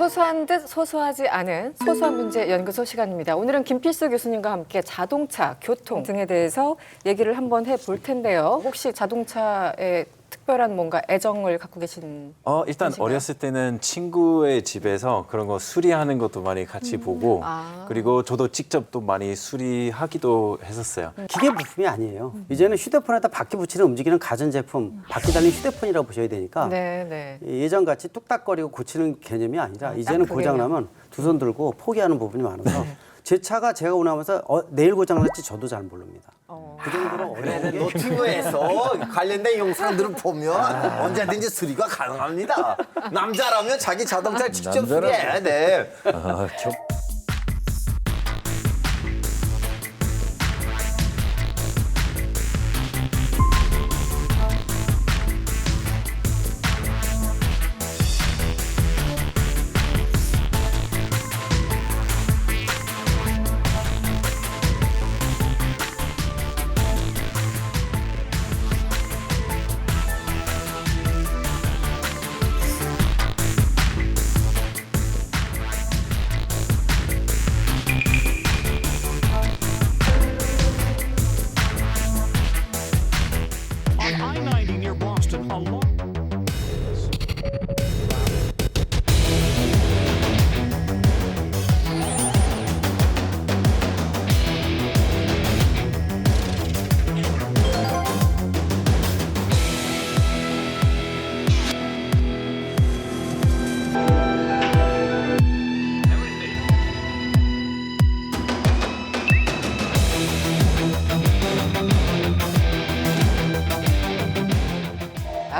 소소한 듯 소소하지 않은 소소한 문제 연구소 시간입니다. 오늘은 김필수 교수님과 함께 자동차, 교통 등에 대해서 얘기를 한번 해볼 텐데요. 혹시 자동차에 특별한 뭔가 애정을 갖고 계신 일단 분이신가요? 어렸을 때는 친구의 집에서 그런 거 수리하는 것도 많이 같이 보고 그리고 저도 직접 또 많이 수리하기도 했었어요. 기계 부품이 아니에요. 이제는 휴대폰에다 바퀴 붙이는 움직이는 가전제품, 바퀴 달린 휴대폰이라고 보셔야 되니까 네. 예전같이 뚝딱거리고 고치는 개념이 아니라 이제는 그 고장나면 두 손 들고 포기하는 부분이 많아서 제 차가 제가 운행하면서 내일 고장날지 저도 잘 모릅니다. 그 정도로 어려운 게 노트북에서 관련된 영상들을 보면 언제든지 수리가 가능합니다. 남자라면 자기 자동차를 직접 수리해야 돼. On I-90 near Boston, a long...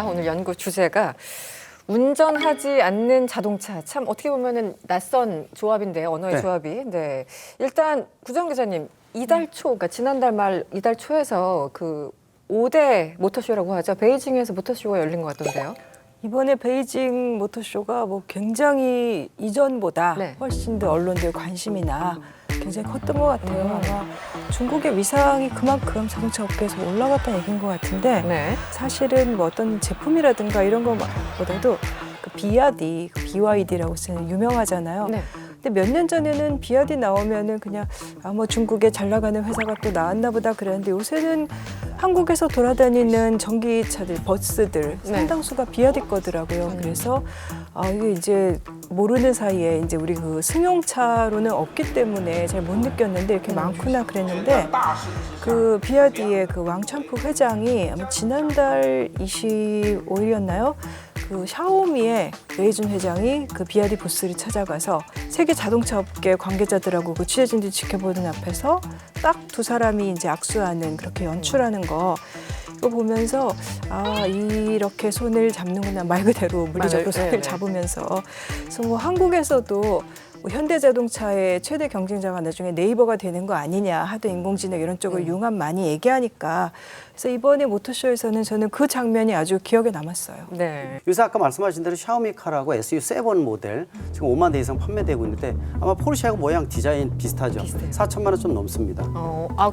오늘 연구 주제가 운전하지 않는 자동차. 참 어떻게 보면은 낯선 조합인데요. 언어의 네. 조합이. 네. 일단 구정 기자님, 이달 초, 그러니까 지난달 말 이달 초에서 그 5대 모터쇼라고 하죠. 베이징에서 모터쇼가 열린 것 같던데요. 이번에 베이징 모터쇼가 뭐 굉장히 이전보다 네. 훨씬 더 언론들 관심이나 굉장히 컸던 것 같아요. 아마 중국의 위상이 그만큼 자동차 업계에서 올라갔다는 얘기인 것 같은데 네. 사실은 뭐 어떤 제품이라든가 이런 것보다도 그 비아디, 그 BYD라고 쓰는 유명하잖아요. 네. 근데 몇 년 전에는 비아디 나오면은 그냥 뭐 중국에 잘 나가는 회사가 또 나왔나 보다 그랬는데 요새는 한국에서 돌아다니는 전기차들, 버스들 네. 상당수가 비아디 거더라고요. 그래서 이게 이제 모르는 사이에 이제 우리 그 승용차로는 없기 때문에 잘 못 느꼈는데 이렇게 많구나 그랬는데 그 비아디의 그 왕찬프 회장이 아마 지난달 25일이었나요? 그 샤오미의 레이준 회장이 그 비아디 부스를 찾아가서 세계 자동차 업계 관계자들하고 그 취재진들이 지켜보는 앞에서 딱 두 사람이 이제 악수하는 그렇게 연출하는 거 이거 보면서 이렇게 손을 잡는구나 말 그대로 물리적으로 맞아요. 손을 네. 잡으면서 그래서 뭐 한국에서도 뭐 현대자동차의 최대 경쟁자가 나중에 네이버가 되는 거 아니냐 하도 인공지능 이런 쪽을 융합 많이 얘기하니까 그래서 이번에 모터쇼에서는 저는 그 장면이 아주 기억에 남았어요. 네. 요새 아까 말씀하신 대로 샤오미 카라고 SU7 모델 지금 5만 대 이상 판매되고 있는데 아마 포르쉐하고 모양 디자인 비슷하죠. 비슷해요. 4천만 원 좀 넘습니다.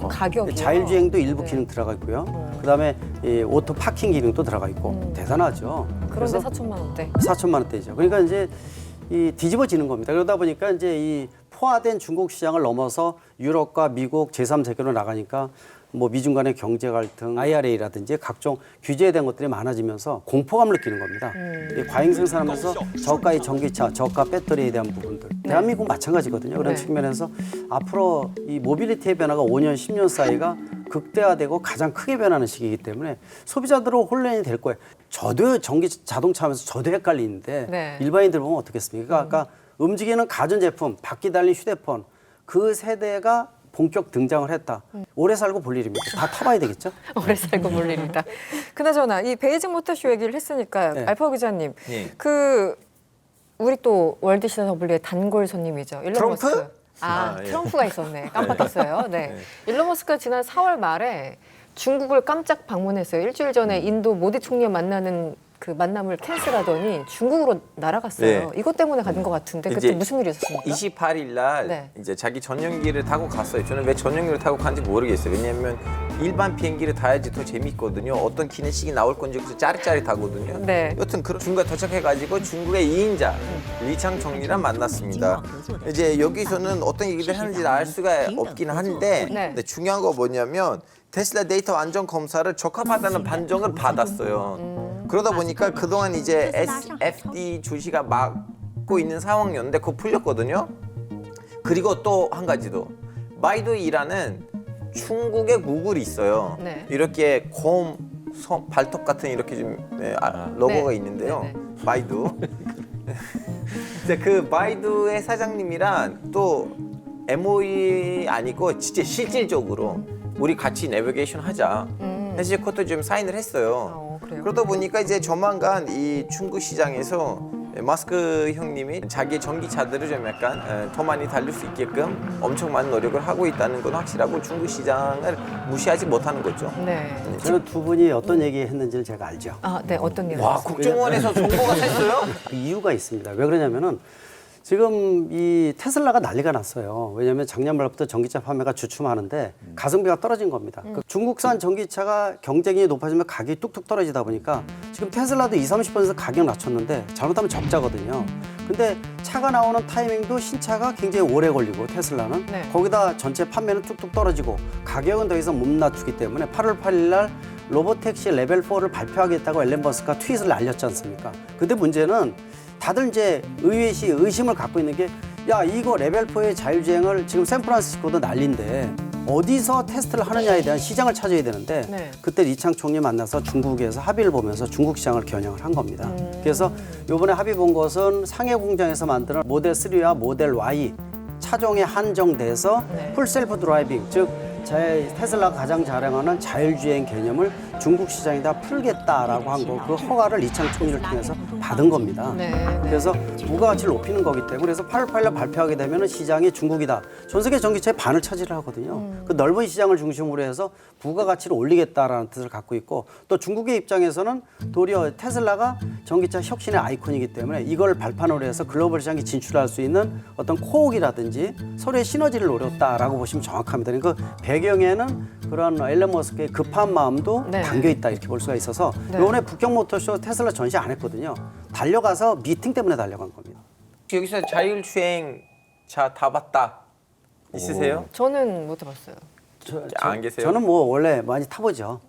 가격이 자율주행도 일부 기능 들어가 있고요. 그다음에 이 오토 파킹 기능도 들어가 있고 대단하죠. 그런데 그래서 4천만 원대. 4천만 원대죠. 그러니까 이제 이 뒤집어지는 겁니다. 그러다 보니까 이제 이 포화된 중국 시장을 넘어서 유럽과 미국 제3세계로 나가니까 뭐 미중 간의 경제 갈등, IRA라든지 각종 규제에 대한 것들이 많아지면서 공포감을 느끼는 겁니다. 이 과잉 생산하면서 저가의 전기차, 저가 배터리에 대한 부분들. 대한민국 마찬가지거든요. 그런 네. 측면에서 앞으로 이 모빌리티의 변화가 5년, 10년 사이가 극대화되고 가장 크게 변하는 시기이기 때문에 소비자들은 혼란이 될 거예요. 저도 전기 자동차 하면서 저도 헷갈리는데 네. 일반인들 보면 어떻겠습니까? 아까 움직이는 가전제품, 바퀴 달린 휴대폰 그 세대가 본격 등장을 했다. 오래 살고 볼 일입니다. 다 타봐야 되겠죠? 오래 살고 볼 일이다. 그나저나 이 베이징 모터쇼 얘기를 했으니까 네. 알파 기자님, 네. 그 우리 또 월드시너블리의 단골 손님이죠. 일론 트럼프? 머스크. 예. 트럼프가 있었네. 깜빡했어요. 네. 일론 머스크가 지난 4월 말에 중국을 깜짝 방문했어요. 일주일 전에 인도 모디 총리와 만나는 그 만남을 캔슬하더니 중국으로 날아갔어요. 네. 이것 때문에 가는 것 같은데 그때 이제 무슨 일이 있었습니까? 28일 날 네. 이제 자기 전용기를 타고 갔어요. 저는 왜 전용기를 타고 간지 모르겠어요. 왜냐하면 일반 비행기를 타야지 더 재밌거든요. 어떤 기내식이 나올 건지 그래서 짜릿짜릿하거든요. 네. 여튼 그런 중국에 도착해가지고 중국의 2인자 리창총리랑 만났습니다. 이제 여기서는 어떤 얘기를 하는지 알 수가 없긴 한데 네. 근데 중요한 거 뭐냐면 테슬라 데이터 안전 검사를 적합하다는 판정을 받았어요. 그러다 보니까 그동안 이제 SFD 조시가 막고 있는 상황이었는데 그거 풀렸거든요. 그리고 또 한 가지 더. 바이두이라는 중국의 구글이 있어요. 네. 이렇게 곰, 발톱 같은 이렇게 좀 로고가 네. 있는데요. 네, 바이두. 근데 그 바이두의 사장님이랑 또 MOE 아니고 진짜 실질적으로 우리 같이 내비게이션 하자. 해서 그것도 좀 사인을 했어요. 그래요? 그러다 보니까 이제 조만간 이 중국 시장에서 마스크 형님이 자기 전기차들을 좀 약간 더 많이 달릴 수 있게끔 엄청 많은 노력을 하고 있다는 건 확실하고 중국 시장을 무시하지 못하는 거죠. 네. 저는 두 분이 어떤 얘기 했는지를 제가 알죠. 아, 네. 어떤 일? 와, 국정원에서 정보가 샜어요? 그 이유가 있습니다. 왜 그러냐면은 지금 이 테슬라가 난리가 났어요. 왜냐하면 작년 말부터 전기차 판매가 주춤하는데 가성비가 떨어진 겁니다. 그 중국산 전기차가 경쟁이 높아지면 가격이 뚝뚝 떨어지다 보니까 지금 테슬라도 20-30% 가격 낮췄는데 잘못하면 적자거든요. 근데 차가 나오는 타이밍도 신차가 굉장히 오래 걸리고 테슬라는 네. 거기다 전체 판매는 뚝뚝 떨어지고 가격은 더 이상 못 낮추기 때문에 8월 8일 날 로보택시 레벨 4를 발표하겠다고 앨런 머스크가 트윗을 날렸지 않습니까? 근데 문제는 다들 이제 의심을 갖고 있는 게 야 이거 레벨 4의 자율주행을 지금 샌프란시스코도 난리인데 어디서 테스트를 하느냐에 대한 시장을 찾아야 되는데 네. 그때 리창 총리 만나서 중국에서 합의를 보면서 중국 시장을 겨냥을 한 겁니다. 그래서 이번에 합의 본 것은 상해 공장에서 만드는 모델 3와 모델 Y 차종에 한정돼서 네. 풀 셀프 드라이빙 즉 테슬라가 가장 자랑하는 자율주행 개념을 중국 시장에다 풀겠다라고 한 거 그 허가를 리창 총리를 통해서 받은 겁니다. 네, 네. 그래서 부가가치를 높이는 거기 때문에 그래서 8월 8일 발표하게 되면 시장이 중국이다. 전 세계 전기차의 반을 차지를 하거든요. 그 넓은 시장을 중심으로 해서 부가가치를 올리겠다라는 뜻을 갖고 있고 또 중국의 입장에서는 도리어 테슬라가 전기차 혁신의 아이콘이기 때문에 이걸 발판으로 해서 글로벌 시장에 진출할 수 있는 어떤 코옥이라든지 서로의 시너지를 노렸다라고 보시면 정확합니다. 그러니까 배경에는 그런 앨런 머스크의 급한 마음도 네. 담겨 있다 이렇게 볼 수가 있어서 네. 이번에 북경 모터쇼 테슬라 전시 안 했거든요. 달려가서 미팅 때문에 달려간 겁니다. 여기서 자율주행 차 타봤다 있으세요? 저는 못 해봤어요. 안 계세요? 저는 뭐 원래 많이 타보죠.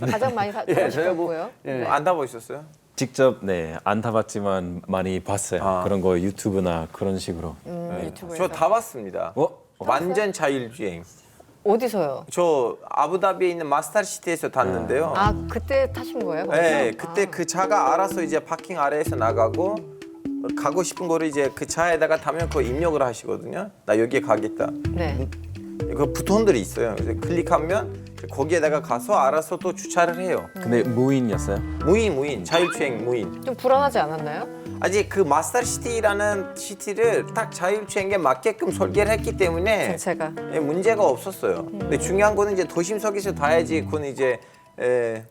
가장 많이 타보셨고요. 예. 안 타보셨어요? 직접 안 타봤지만 많이 봤어요. 그런 거 유튜브나 그런 식으로. 유튜브에서. 저 타봤습니다. 완전 자율주행. 어디서요? 저 아부다비에 있는 마스터시티에서 탔는데요. 아, 그때 타신 거예요? 거기서? 네, 그때 그 차가 알아서 이제 파킹 아래에서 나가고 가고 싶은 거를 이제 그 차에다가 타면 그 입력을 하시거든요. 나 여기에 가겠다. 네. 그 부톤들이 있어요. 그래서 클릭하면 거기에다가 가서 알아서 또 주차를 해요. 근데 무인이었어요? 무인, 자율주행 무인. 좀 불안하지 않았나요? 아직 그 마스터시티라는 시티를 딱 자율주행에 맞게끔 설계를 했기 때문에 자체가. 문제가 없었어요. 근데 중요한 거는 이제 도심석에서 타야지 그건 이제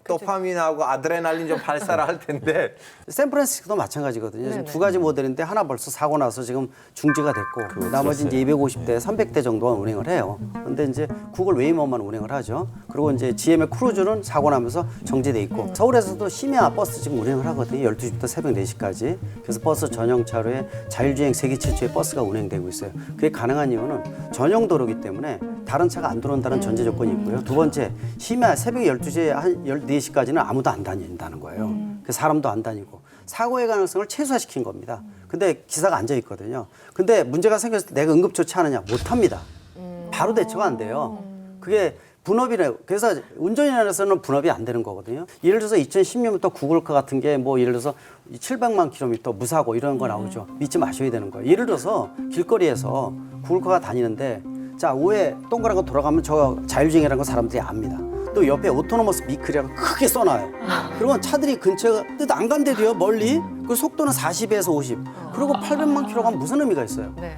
도파민하고 아드레날린 좀 발사를 할 텐데 샌프란시스코도 마찬가지거든요. 지금 네네. 두 가지 모델인데 하나 벌써 사고 나서 지금 중지가 됐고 나머지 이제 250대, 300대 정도만 운행을 해요. 근데 이제 구글 웨이머만 운행을 하죠. 그리고 이제 GM의 크루즈는 사고 나면서 정지돼 있고 서울에서도 심야 버스 지금 운행을 하거든요. 12시부터 새벽 4시까지. 그래서 버스 전용 차로에 자율주행 세계 최초의 버스가 운행되고 있어요. 그게 가능한 이유는 전용 도로이기 때문에 다른 차가 안 들어온다는 전제 조건이 있고요. 두 번째, 심야 새벽 12시에 한 14시까지는 아무도 안 다닌다는 거예요. 그 사람도 안 다니고 사고의 가능성을 최소화시킨 겁니다. 근데 기사가 앉아 있거든요. 근데 문제가 생겼을 때 내가 응급조치 하느냐? 못 합니다. 바로 대처가 안 돼요. 그게 분업이래요. 그래서 운전인에서는 분업이 안 되는 거거든요. 예를 들어서 2010년부터 구글카 같은 게 뭐 예를 들어서 700만 킬로미터 무사고 이런 거 나오죠. 믿지 마셔야 되는 거예요. 예를 들어서 길거리에서 구글카가 다니는데 자 우에 동그란 거 돌아가면 저 자율주행이라는 거 사람들이 압니다. 또 옆에 오토노머스 비클이라고 크게 써놔요. 그러면 차들이 근처에 안 간대도요 멀리. 그 속도는 40에서 50. 그리고 800만 킬로 가면 무슨 의미가 있어요? 네.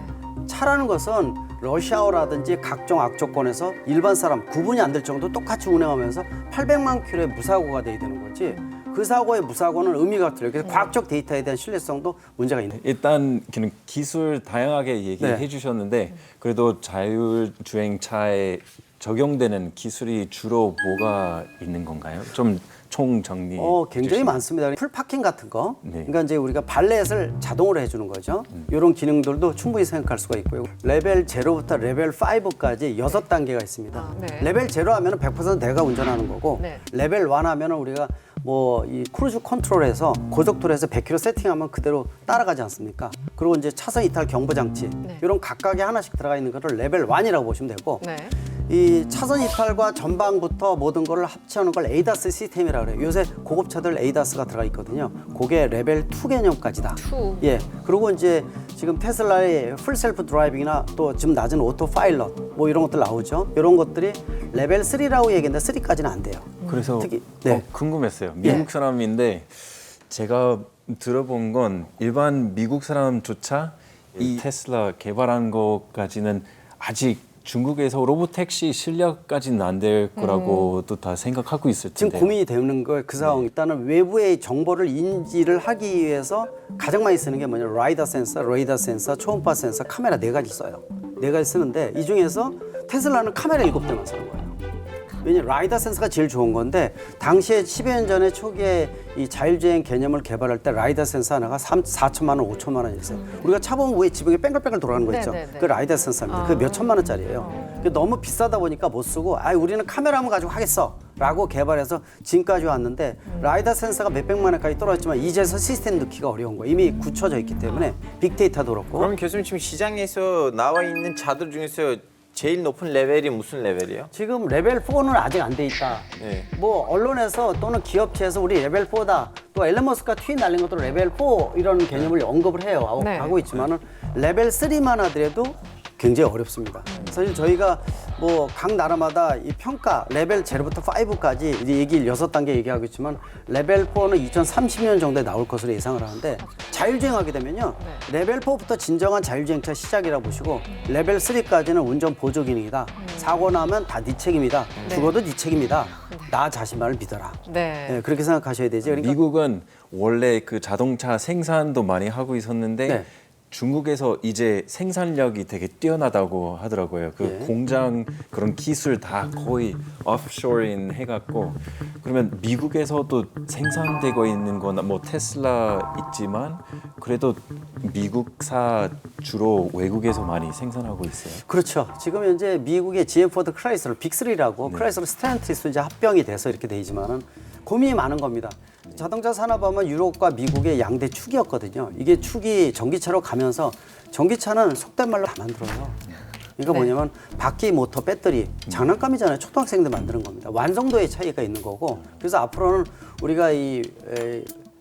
차라는 것은 러시아워라든지 각종 악조건에서 일반 사람 구분이 안 될 정도 똑같이 운행하면서 800만 킬로의 무사고가 돼야 되는 거지 그 사고의 무사고는 의미가 틀려요. 그래서 과학적 데이터에 대한 신뢰성도 문제가 있는. 일단 그냥 기술 다양하게 얘기해 네. 주셨는데 그래도 자율주행차에 적용되는 기술이 주로 뭐가 있는 건가요? 좀 총 정리. 굉장히 해주시면. 많습니다. 풀 파킹 같은 거. 네. 그러니까 이제 우리가 발렛을 자동으로 해주는 거죠. 이런 기능들도 충분히 생각할 수가 있고요. 레벨 0부터 레벨 5까지 6단계가 있습니다. 네. 레벨 0 하면 100% 내가 운전하는 거고 네. 레벨 1 하면 우리가 뭐 이 크루즈 컨트롤에서 고속도로에서 100km 세팅하면 그대로 따라가지 않습니까? 그리고 이제 차선 이탈 경보 장치 이런 각각에 하나씩 들어가 있는 거를 레벨 1이라고 보시면 되고 네. 이 차선 이탈과 전방부터 모든 거를 합치하는 걸 에이다스 시스템이라고 그래요. 요새 고급차들 에이다스가 들어가 있거든요. 그게 레벨 2 개념까지다. 2. 예. 그리고 이제 지금 테슬라의 풀 셀프 드라이빙이나 또 지금 낮은 오토 파일럿 뭐 이런 것들 나오죠. 이런 것들이 레벨 3라고 얘기했는데 3까지는 안 돼요. 그래서 특히- 네. 궁금했어요. 미국 사람인데 제가 들어본 건 일반 미국 사람조차 이 테슬라 개발한 것까지는 아직 중국에서 로보택시 실력까지는 안 될 거라고도 다 생각하고 있을 지금 텐데. 고민이 되는 거예요. 그 상황 일단은 외부의 정보를 인지를 하기 위해서 가장 많이 쓰는 게 뭐냐, 라이더 센서, 레이더 센서, 초음파 센서, 카메라 4가지 써요. 4가지 쓰는데 이 중에서 테슬라는 카메라 7대만 쓰는 거예요. 왜냐면 라이더 센서가 제일 좋은 건데 당시에 10여 년 전에 초기에 이 자율주행 개념을 개발할 때 라이더 센서 하나가 4천만 원, 5천만 원이었어요. 우리가 차 보면 위에 지붕에 뺑글뺑글 돌아가는 거 있죠. 네네네. 그 라이더 센서입니다. 그게 몇 천만 원짜리예요. 그게 너무 비싸다 보니까 못 쓰고 우리는 카메라만 가지고 하겠어 라고 개발해서 지금까지 왔는데 라이더 센서가 몇백만 원까지 떨어졌지만 이제서 시스템 넣기가 어려운 거예요. 이미 굳혀져 있기 때문에 빅데이터도 그렇고. 그럼 교수님 지금 시장에서 나와 있는 차들 중에서 제일 높은 레벨이 무슨 레벨이에요? 지금 레벨 4는 아직 안 돼 있다. 네. 뭐 언론에서 또는 기업체에서 우리 레벨 4다. 또 앨런 머스크가 트윗 날린 것도 레벨 4 이런 개념을 언급을 해요. 네. 하고 있지만은 레벨 3만 하더라도 굉장히 어렵습니다. 사실 저희가 뭐 각 나라마다 이 평가 레벨 0부터 5까지 이제 얘기를 6단계 얘기하고 있지만 레벨 4는 2030년 정도에 나올 것으로 예상을 하는데 자율주행하게 되면요. 레벨 4부터 진정한 자율주행차 시작이라고 보시고 레벨 3까지는 운전 보조 기능이다. 사고 나면 다 네 책임이다. 죽어도 네 책임이다. 나 자신만을 믿어라. 네. 네, 그렇게 생각하셔야 되죠. 그러니까 미국은 원래 그 자동차 생산도 많이 하고 있었는데 네. 중국에서 이제 생산력이 되게 뛰어나다고 하더라고요. 그 예. 공장 그런 기술 다 거의 오프쇼링 해갖고 그러면 미국에서도 생산되고 있는 거나 뭐 테슬라 있지만 그래도 미국사 주로 외국에서 많이 생산하고 있어요. 그렇죠. 지금 현재 미국의 GM 포드 크라이슬러 빅3라고 크라이슬러 스텔란티스 이제 합병이 돼서 이렇게 되지만은 고민이 많은 겁니다. 자동차 산업하면 유럽과 미국의 양대 축이었거든요. 이게 축이 전기차로 가면서 전기차는 속된 말로 다 만들어요. 그러니까 뭐냐면 바퀴, 모터, 배터리 장난감이잖아요. 초등학생들 만드는 겁니다. 완성도의 차이가 있는 거고 그래서 앞으로는 우리가 이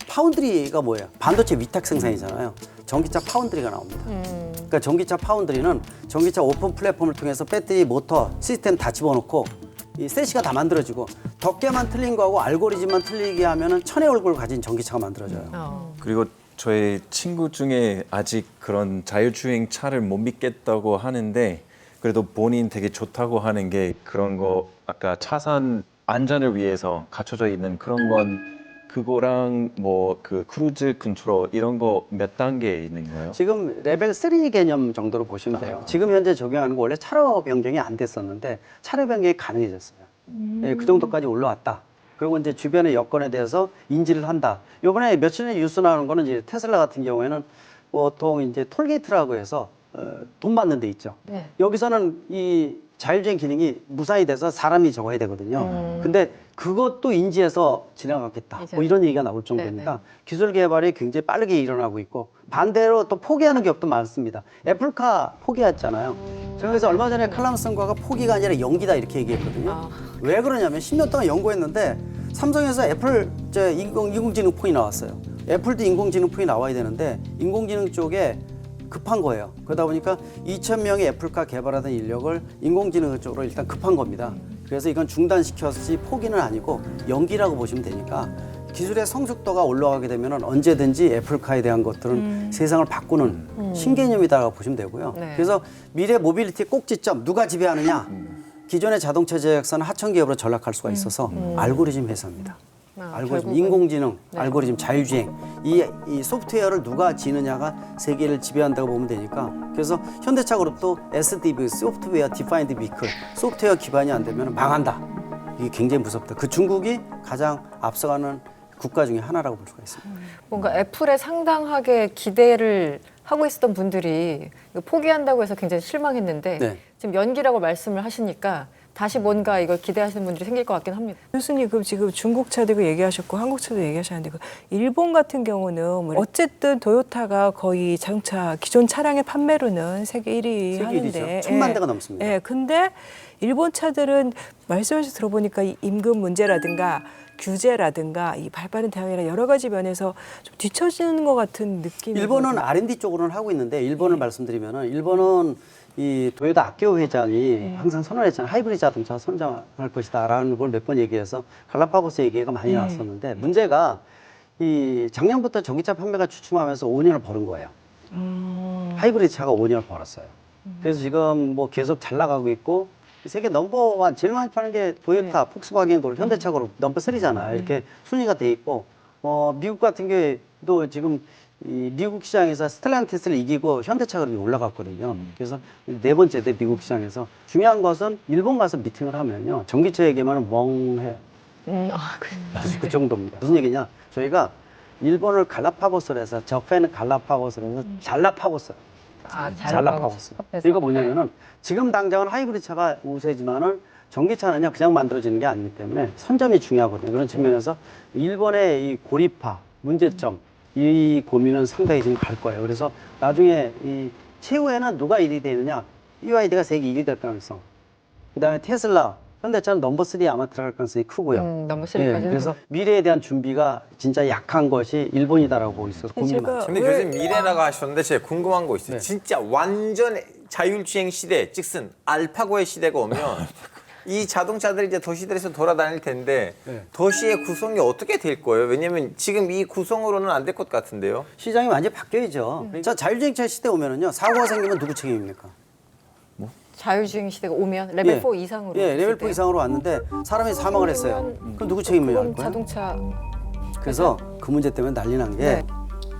파운드리가 뭐예요? 반도체 위탁 생산이잖아요. 전기차 파운드리가 나옵니다. 그러니까 전기차 파운드리는 전기차 오픈 플랫폼을 통해서 배터리, 모터, 시스템 다 집어넣고 이 셋시가 다 만들어지고 덮개만 틀린 거하고 알고리즘만 틀리게 하면은 천의 얼굴을 가진 전기차가 만들어져요. 그리고 저희 친구 중에 아직 그런 자율주행 차를 못 믿겠다고 하는데 그래도 본인 되게 좋다고 하는 게 그런 거 아까 차선 안전을 위해서 갖춰져 있는 그런 건 그거랑 뭐 그 크루즈 컨트롤 이런 거 몇 단계에 있는 거예요? 지금 레벨 3 개념 정도로 보시면 돼요. 지금 현재 적용하는 거 원래 차로 변경이 안 됐었는데 차로 변경이 가능해졌어요. 예, 그 정도까지 올라왔다. 그리고 이제 주변의 여건에 대해서 인지를 한다. 요번에 며칠 전에 뉴스 나오는 거는 이제 테슬라 같은 경우에는 보통 이제 톨게이트라고 해서 돈 받는 데 있죠. 네. 여기서는 이 자율주행 기능이 무사히 돼서 사람이 적어야 되거든요. 근데 그것도 인지해서 지나가겠다. 이제. 뭐 이런 얘기가 나올 정도니까 기술 개발이 굉장히 빠르게 일어나고 있고 반대로 또 포기하는 기업도 많습니다. 애플카 포기했잖아요. 제가 그래서 얼마 전에 칼럼슨과가 포기가 아니라 연기다 이렇게 얘기했거든요. 왜 그러냐면 10년 동안 연구했는데 삼성에서 애플 인공지능 폰이 나왔어요. 애플도 인공지능 폰이 나와야 되는데 인공지능 쪽에 급한 거예요. 그러다 보니까 2,000명의 애플카 개발하던 인력을 인공지능 쪽으로 일단 급한 겁니다. 그래서 이건 중단시켰지 포기는 아니고 연기라고 보시면 되니까 기술의 성숙도가 올라가게 되면 언제든지 애플카에 대한 것들은 세상을 바꾸는 신개념이다라고 보시면 되고요. 네. 그래서 미래 모빌리티 꼭지점 누가 지배하느냐? 기존의 자동차 제작사는 하청 기업으로 전락할 수가 있어서 알고리즘 회사입니다. 알고리즘, 결국은. 인공지능, 네. 알고리즘, 자율주행 이 소프트웨어를 누가 지느냐가 세계를 지배한다고 보면 되니까 그래서 현대차 그룹도 SDV, 소프트웨어 디파인드 비클, 소프트웨어 기반이 안 되면 망한다. 이게 굉장히 무섭다. 그 중국이 가장 앞서가는 국가 중에 하나라고 볼 수가 있습니다. 뭔가 애플에 상당하게 기대를 하고 있었던 분들이 이거 포기한다고 해서 굉장히 실망했는데 네. 지금 연기라고 말씀을 하시니까 다시 뭔가 이걸 기대하시는 분들이 생길 것 같긴 합니다. 교수님 그럼 지금 중국 차도 그 얘기하셨고 한국 차도 얘기하셨는데 그 일본 같은 경우는 뭐 어쨌든 토요타가 거의 자동차 기존 차량의 판매로는 세계 1위 세계 하는데 1위죠. 1000만 대가 넘습니다. 예, 근데 일본 차들은 말씀하셔서 들어보니까 이 임금 문제라든가 규제라든가 이 발빠른 대응이나 여러 가지 면에서 좀 뒤처지는 것 같은 느낌이. 일본은 R&D 쪽으로는 하고 있는데 일본을 말씀드리면은 일본은 이 도요타 아키오 회장이 항상 선언했잖아요. 하이브리드 자동차 선정할 것이다라는 걸 몇 번 얘기해서 갈라파고스 얘기가 많이 나왔었는데 문제가 이 작년부터 전기차 판매가 주춤하면서 5년을 벌은 거예요. 하이브리드 차가 5년을 벌었어요. 그래서 지금 뭐 계속 잘 나가고 있고 세계 넘버원 제일 많이 파는 게 도요타, 폭스바겐 그룹, 현대차 그룹 넘버 3잖아요. 이렇게 순위가 돼 있고 미국 같은 경우에도 지금 이 미국 시장에서 스텔란티스를 이기고 현대차 그룹이 올라갔거든요. 그래서 네 번째 때 미국 시장에서 중요한 것은 일본 가서 미팅을 하면요 전기차 얘기만 멍해. 그 정도입니다. 무슨 얘기냐? 저희가 일본을 갈라파고스로 해서 저페는 갈라파고스로 해서 잘라파고스. 잘라파고스. 이거 뭐냐면은 지금 당장은 하이브리드 차가 우세지만은 전기차는요 그냥 만들어지는 게 아니기 때문에 선점이 중요하거든요. 그런 측면에서 일본의 이 고립화 문제점 이 고민은 상당히 지금 갈 거예요. 그래서 나중에 이 최후에는 누가 1위 되느냐? BYD가 세계 1위 될 가능성. 그다음에 테슬라, 현대차는 넘버 3에 아마 들어갈 가능성이 크고요. 넘버 3까지. 그래서 미래에 대한 준비가 진짜 약한 것이 일본이다라고 보고 있어서 고민이 제가 많죠. 근데 교수님 미래라고 하셨는데 제가 궁금한 거 있어요. 네. 진짜 완전 자율주행 시대, 즉슨 알파고의 시대가 오면 이 자동차들이 이제 도시들에서 돌아다닐 텐데 네. 도시의 구성이 어떻게 될 거예요? 왜냐면 지금 이 구성으로는 안 될 것 같은데요. 시장이 완전히 바뀌어야죠. 자, 자율주행차 시대 오면은요 사고가 생기면 누구 책임입니까? 자율주행 시대가 오면 레벨 4 이상으로. 예, 레벨 4 있을 이상으로 왔는데 사람이 사망을 했어요. 그럼 누구 책임이에요? 그건 자동차. 그래서 그 문제 때문에 난리 난 게 네.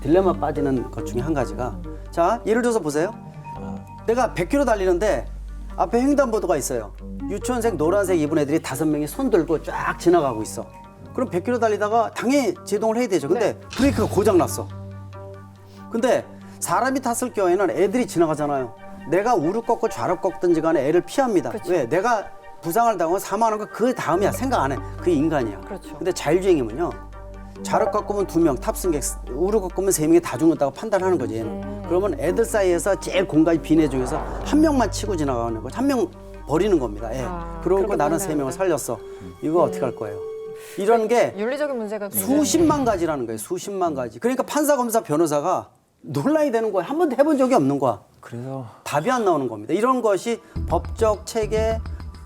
딜레마 빠지는 것 중에 한 가지가 자 예를 들어서 보세요. 내가 100km 달리는데 앞에 횡단보도가 있어요. 유치원생 노란색 입은 애들이 5명이 손 들고 쫙 지나가고 있어. 그럼 100km 달리다가 당연히 제동을 해야 되죠. 근데 브레이크가 고장 났어. 근데 사람이 탔을 경우에는 애들이 지나가잖아요. 내가 우를 꺾고 좌를 꺾든지 간에 애를 피합니다. 왜? 내가 부상을 당하고 사망하는 거 그 다음이야. 생각 안 해. 그게 인간이야. 그렇죠. 근데 자율주행이면요. 좌를 꺾으면 2명 탑승객, 우를 꺾으면 3명이 다 죽는다고 판단하는 거지. 얘는. 그러면 애들 사이에서 제일 공간이 빈 애 중에서 한 명만 치고 지나가는 거죠. 한 명 버리는 겁니다. 예. 그러고 그렇게 나는 판단하는구나. 3명을 살렸어. 이거 어떻게 할 거예요? 이런 게 윤리적인 문제가 굉장히 수십만 가지라는 거예요. 수십만 가지. 그러니까 판사, 검사, 변호사가 논란이 되는 거야. 한 번도 해본 적이 없는 거야. 그래서 답이 안 나오는 겁니다. 이런 것이 법적 체계,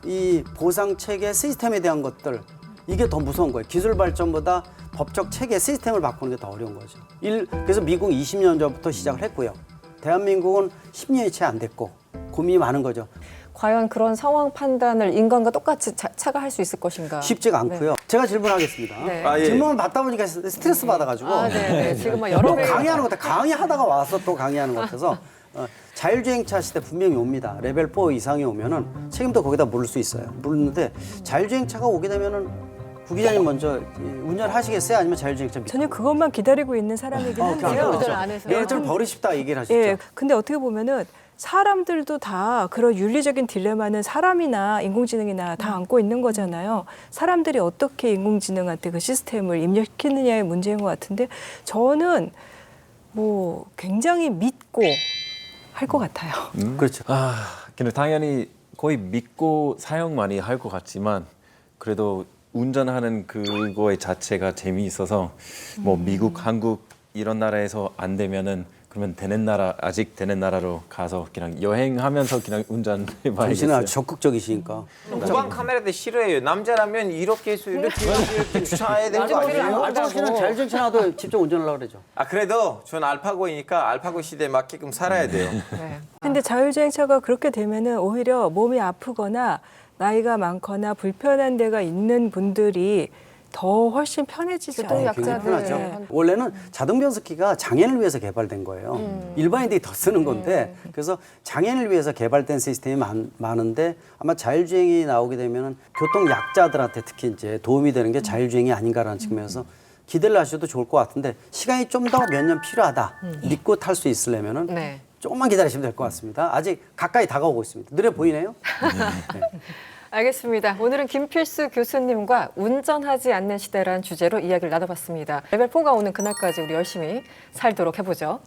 이 보상 체계, 시스템에 대한 것들 이게 더 무서운 거예요. 기술 발전보다 법적 체계, 시스템을 바꾸는 게 더 어려운 거죠. 그래서 미국 20년 전부터 시작을 했고요. 대한민국은 10년이 채 안 됐고 고민이 많은 거죠. 과연 그런 상황 판단을 인간과 똑같이 차가 할 수 있을 것인가? 쉽지가 않고요. 제가 질문하겠습니다. 네. 아, 예. 질문을 받다 보니까 스트레스 받아가지고 네. 지금 막 또 여러 개 강의하는 것 같아. 강의하다가 와서 또 강의하는 것 같아서 자율주행차 시대 분명히 옵니다. 레벨 4 이상이 오면은 책임도 거기다 물을 수 있어요. 물는데 자율주행차가 오게 되면은 구 기자님 먼저 운전하시겠어요? 아니면 자율주행차 믿고? 저는 그것만 기다리고 있는 사람이긴 한데요. 운전 안 해서. 얘를 좀 버리십다 얘기를 하시죠. 예, 근데 어떻게 보면은 사람들도 다 그런 윤리적인 딜레마는 사람이나 인공지능이나 다 안고 있는 거잖아요. 사람들이 어떻게 인공지능한테 그 시스템을 입력시키느냐의 문제인 것 같은데 저는 뭐 굉장히 믿고 할 것 같아요. 그렇죠. 근데 당연히 거의 믿고 사용 많이 할 것 같지만 그래도 운전하는 그거의 자체가 재미있어서 뭐 미국, 한국 이런 나라에서 안 되면은 그러면 되는 나라 아직 되는 나라로 가서 그냥 여행하면서 그냥 당신은 운전해봐야겠어요. 아주 적극적이시니까. 무방 카메라도 싫어해요. 남자라면 이렇게 해서 이렇게 주차해야 되는 거 아니에요? 알파고 씨는 자율주행차 나도 직접 운전하려고 그러죠. 아 그래도 전 알파고이니까 알파고 시대에 맞게끔 살아야 돼요. 네. 근데 자율주행차가 그렇게 되면은 오히려 몸이 아프거나 나이가 많거나 불편한 데가 있는 분들이 더 훨씬 편해지지 교통 않을까. 약자들. 굉장히 편하죠. 네. 원래는 자동 변속기가 장애인을 위해서 개발된 거예요. 일반인들이 더 쓰는 건데 그래서 장애인을 위해서 개발된 시스템이 많은데 아마 자율주행이 나오게 되면 교통 약자들한테 특히 이제 도움이 되는 게 자율주행이 아닌가라는 측면에서 기대를 하셔도 좋을 것 같은데 시간이 좀 더 몇 년 필요하다. 믿고 탈 수 있으려면은 네. 조금만 기다리시면 될 것 같습니다. 아직 가까이 다가오고 있습니다. 눈에 보이네요? 네. 알겠습니다. 오늘은 김필수 교수님과 운전하지 않는 시대란 주제로 이야기를 나눠봤습니다. 레벨 4가 오는 그날까지 우리 열심히 살도록 해보죠.